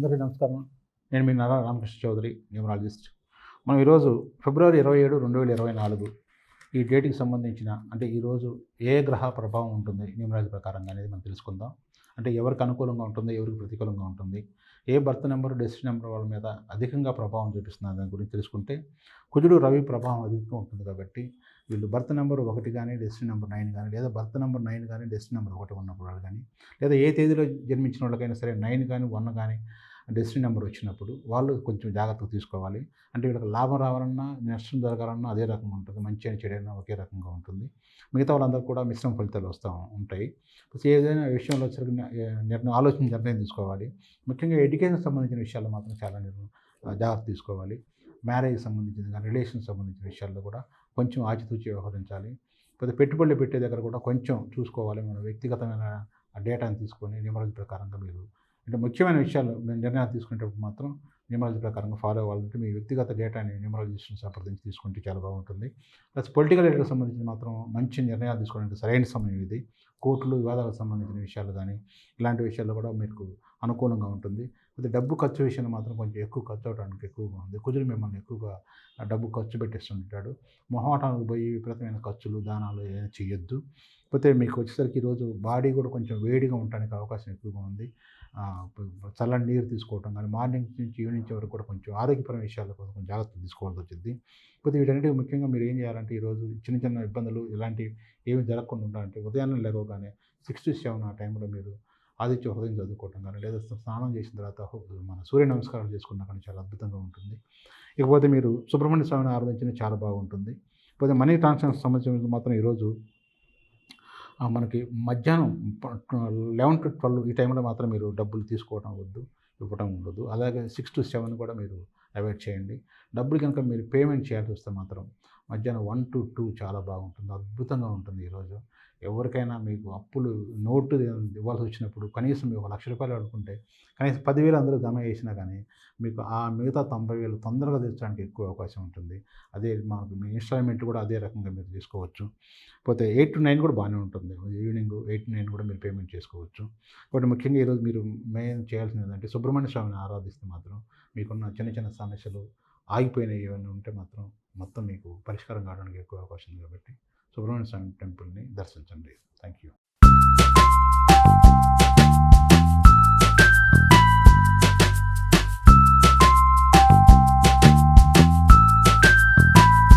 అందరికీ నమస్కారం. నేను మీ నారా రామకృష్ణ చౌదరి, న్యూమరాలజిస్ట్. మనం ఈరోజు ఫిబ్రవరి 27, 2024 ఈ డేట్‌కి సంబంధించిన అంటే ఈరోజు ఏ గ్రహ ప్రభావం ఉంటుంది న్యూమరాలజీ ప్రకారంగా అనేది మనం తెలుసుకుందాం. అంటే ఎవరికి అనుకూలంగా ఉంటుంది, ఎవరికి ప్రతికూలంగా ఉంటుంది, ఏ బర్త్ నెంబర్, డెస్టినీ నెంబర్ వాళ్ళ మీద అధికంగా ప్రభావం చూపిస్తున్న దాని గురించి తెలుసుకుంటే, కుజుడు, రవి ప్రభావం అధికంగా ఉంటుంది కాబట్టి వీళ్ళు బర్త్ నెంబర్ 1 గానీ, డెస్టినీ నెంబర్ 9 గానీ, లేదా బర్త్ నెంబర్ 9 గానీ, డెస్టినీ నెంబర్ 1 ఉన్నప్పుడు వాళ్ళు గానీ, లేదా ఏ తేదీలో జన్మించిన వాళ్ళకైనా సరే 9 గానీ, 1 గానీ డెస్టినీ నెంబర్ వచ్చినప్పుడు వాళ్ళు కొంచెం జాగ్రత్తగా తీసుకోవాలి. అంటే వీళ్ళకి లాభం రావాలన్నా, నష్టం జరగాలన్నా అదే రకంగా ఉంటుంది. మంచి అయినా, చెడైనా ఒకే రకంగా ఉంటుంది. మిగతా వాళ్ళందరూ కూడా మిశ్రమ ఫలితాలు వస్తా ఉంటాయి. ఏదైనా విషయంలో వచ్చరికి ఆలోచించి నిర్ణయం తీసుకోవాలి. ముఖ్యంగా ఎడ్యుకేషన్‌కి సంబంధించిన విషయాల్లో మాత్రం చాలా జాగ్రత్త తీసుకోవాలి. మ్యారేజ్‌కి సంబంధించింది గానీ, రిలేషన్‌కి సంబంధించిన విషయాల్లో కూడా కొంచెం ఆచితూచి వ్యవహరించాలి. పెట్టుబడులు పెట్టే దగ్గర కూడా కొంచెం చూసుకోవాలి. మన వ్యక్తిగతమైన డేటాను తీసుకొని న్యూమరాలజీ ప్రకారంగా మీరు అంటే ముఖ్యమైన విషయాలు మీరు నిర్ణయాలు తీసుకునేటప్పుడు మాత్రం న్యూమరాలజీ ప్రకారంగా ఫాలో అవ్వాలంటే మీ వ్యక్తిగత డేటాని న్యూమరాలజిస్ట్‌ని సంప్రదించి తీసుకుంటే చాలా బాగుంటుంది. ప్లస్ పొలిటికల్ లీడర్‌కి సంబంధించి మాత్రం మంచి నిర్ణయాలు తీసుకోవడానికి సరైన సమయం ఇది. కోర్టులు, వివాదాలకు సంబంధించిన విషయాలు కానీ, ఇలాంటి విషయాల్లో కూడా మీకు అనుకూలంగా ఉంటుంది. అయితే డబ్బు ఖర్చు విషయంలో మాత్రం కొంచెం ఎక్కువ ఖర్చు అవ్వడానికి ఎక్కువగా ఉంది. కుజుడు మిమ్మల్ని ఎక్కువగా డబ్బు ఖర్చు పెట్టేస్తుంటాడు. మొహమాటానికి పోయి విపరీతమైన ఖర్చులు, దానాలు ఏమైనా చేయొద్దు. పోతే మీకు వచ్చేసరికి ఈరోజు బాడీ కూడా కొంచెం వేడిగా ఉండడానికి అవకాశం ఎక్కువగా ఉంది. చల్లని నీరు తీసుకోవటం కానీ, మార్నింగ్ నుంచి ఈవినింగ్ వరకు కూడా కొంచెం ఆరోగ్యపరమైన విషయాల్లో కూడా కొంచెం జాగ్రత్తలు తీసుకోవాల్సి వచ్చిద్ది. కాకపోతే వీటన్నిటికి ముఖ్యంగా మీరు ఏం చేయాలంటే ఈరోజు చిన్న చిన్న ఇబ్బందులు ఇలాంటివి ఏమి జరగకుండా ఉండాలంటే ఉదయాన్నే లేవగానే 6-7 ఆ టైంలో మీరు ఆదిత్య హృదయం చదువుకోవటం కానీ, లేదా స్నానం చేసిన తర్వాత మన సూర్య నమస్కారాలు చేసుకున్నా కానీ చాలా అద్భుతంగా ఉంటుంది. ఇకపోతే మీరు సుబ్రహ్మణ్య స్వామిని ఆరాధించడం చాలా బాగుంటుంది. పోతే మనీ ట్రాన్సాక్షన్స్ సంబంధించిన మాత్రం ఈరోజు మనకి మధ్యాహ్నం 11-12 ఈ టైంలో మాత్రం మీరు డబ్బులు తీసుకోవడం వద్దు, ఇవ్వడం ఉండదు. అలాగే 6-7 కూడా మీరు అవాయిడ్ చేయండి. డబ్బులు కనుక మీరు పేమెంట్ చేయాల్సి వస్తే మాత్రం మధ్యాహ్నం 1-2 చాలా బాగుంటుంది. అద్భుతంగా ఉంటుంది ఈరోజు. ఎవరికైనా మీకు అప్పులు నోటు ఇవ్వాల్సి వచ్చినప్పుడు కనీసం మీకు ₹1,00,000 అనుకుంటే కనీసం 10,000 అందులో జమ చేసినా కానీ మీకు ఆ మిగతా 90,000 తొందరగా తెచ్చడానికి ఎక్కువ అవకాశం ఉంటుంది. అదే మాకు మీ ఇన్‌స్టాల్‌మెంట్ కూడా అదే రకంగా మీరు తీసుకోవచ్చు. పోతే 8-9 కూడా బాగానే ఉంటుంది. ఈవినింగ్ 8-9 కూడా మీరు పేమెంట్ చేసుకోవచ్చు. కాబట్టి ముఖ్యంగా ఈరోజు మీరు మెయిన్ చేయాల్సింది ఏంటంటే సుబ్రహ్మణ్య స్వామిని ఆరాధిస్తే మాత్రం మీకున్న చిన్న చిన్న సమస్యలు ఆగిపోయినవి ఏమైనా ఉంటే మాత్రం మొత్తం మీకు పరిష్కారం కావడానికి ఎక్కువ అవకాశం ఉంది కాబట్టి సుబ్రహ్మణ్య స్వామి టెంపుల్‌ని దర్శించండి. Thank you.